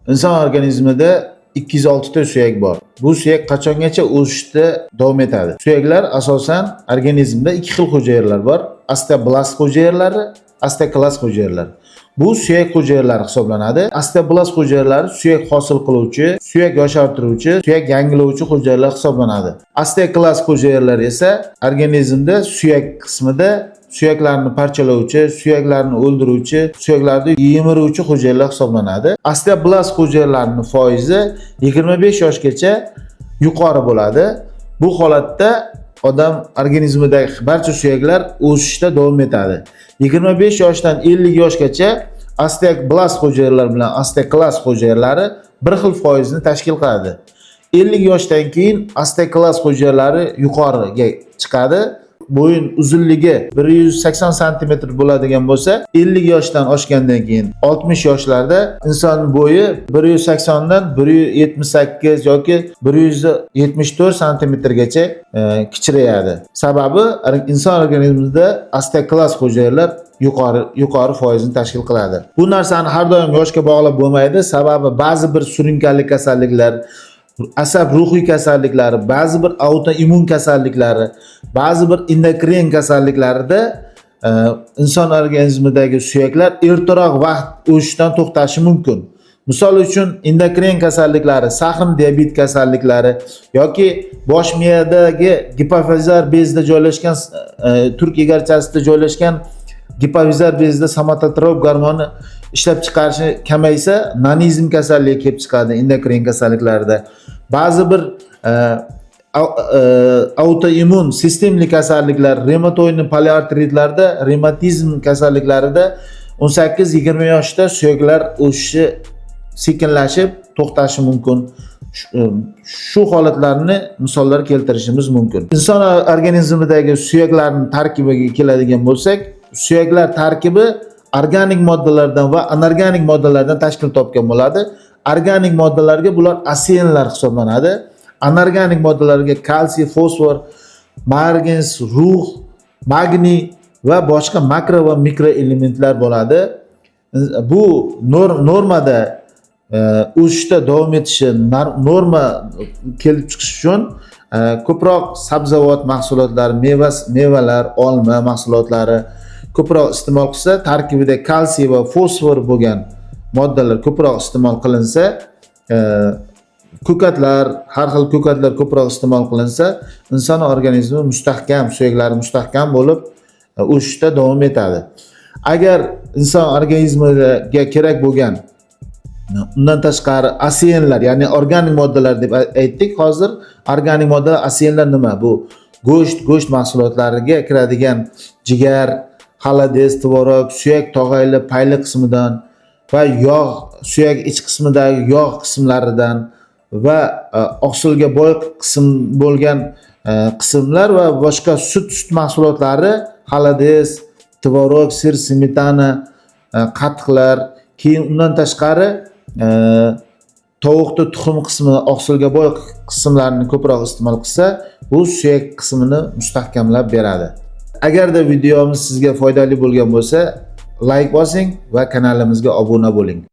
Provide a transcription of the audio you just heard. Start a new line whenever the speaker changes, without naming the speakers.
Inson organizmida 206 ta suyak bor. Bu suyak qachongacha o'sishda davom etadi. Suyaklar asosan organizmda ikki xil hujayralar bor. Osteoblast hujayralari, osteoklast hujayralari. Bu suyak hujayralari hisoblanadi. Osteoblast hujayralari suyak hosil qiluvchi, suyak yoshartiruvchi, suyak yangilovchi hujayralar hisoblanadi. Osteoklast hujayralari esa organizmda suyak qismida suyaklarni parchalovchi, suyaklarni o'ldiruvchi, suyaklarni yemiruvchi hujayralar hisoblanadi. Osteoblast hujayralarining foizi 25 yoshgacha yuqori bo'ladi. Bu holatda odam organizmidagi barcha suyaklar o'sishda davom etadi. 25 yoshdan 50 yoshgacha osteoblast hujayralar bilan osteoklast hujayralari bir xil foizni tashkil qiladi. 50 yoshdan keyin osteoklast hujayralari yuqoriga chiqadi. Bo'yin uzunligi 180 cm bo'ladigan bo'lsa, 50 yoshdan oshgandan keyin 60 yoshlarda inson bo'yi 180 dan 178 yoki 174 cm gacha kichrayadi. Sababi inson organizmida osteoklast hujayralar yuqori foizni tashkil qiladi. Bu narsani har doim yoshga bog'lab bo'lmaydi. Sababi ba'zi bir surunkali kasalliklar, asab ruhiy kasalliklari, ba'zi bir autoimmun kasalliklari, ba'zi bir endokrin kasalliklarida inson organizmidagi suyaklar ertaroq vaqt o'sishdan to'xtashi mumkin. Misol uchun endokrin kasalliklari, sahrin diabet kasalliklari yoki bosh miyadagi gipofizar bezda joylashgan turk egarchasida joylashgan gipofizar bezda somatotrop gormoni ishlab chiqarishi kamaysa, nanizm kasalligi kelib chiqadi endokrin kasalliklarda. Ba'zi bir autoimmun sistemli kasalliklar, reumatoid poliartritlarda, revmatizm kasalliklarida 18-20 yoshda suyaklar o'sishi sekinlashib to'xtashi mumkin. Shu holatlarni misollar keltirishimiz mumkin. Inson organizmidagi suyaklarning tarkibiga keladigan bo'lsak, suyaklar tarkibi organik moddalardan va anorganik moddalardan tashkil topgan bo'ladi. Organik moddalarga bular asenlar hisoblanadi. Anorganik moddalarga kalsiy, fosfor, margans, rux, magniy va boshqa makro va mikro elementlar bo'ladi. Bu normada o'sishda davom etishi, norma kelib chiqish uchun ko'proq sabzavot mahsulotlari, mevalar, olma mahsulotlari ko'proq iste'mol qilsa, tarkibida kalsiy va fosfor bo'lgan moddalar ko'proq iste'mol qilinsa, ko'katlar, har xil ko'katlar ko'proq iste'mol qilinsa, inson organizmi mustahkam, suyaklari mustahkam bo'lib o'sishda davom etadi. Agar inson organizmiga kerak bo'lgan undan tashqari asenlar, ya'ni organik moddalar deb aytdik. Hozir organik moddalar, asenlar nima? Bu go'sht mahsulotlariga kiradigan jigar, xolodez, tvorog, suyak tog'ayli payli qismidan va yog', suyak ich qismidagi yog' qismlaridan va oqsilga boy qism bo'lgan qismlar va boshqa sut mahsulotlari, xolodez, tvorog, sir, smetana, qatiqlar, keyin undan tashqari tovuqda tuxum qismi, oqsilga boy qismlarini ko'proq iste'mol qilsa, bu suyak qismini mustahkamlab beradi. Agarda videomiz sizga foydali bo'lgan bo'lsa, like bosing va kanalimizga obuna bo'ling.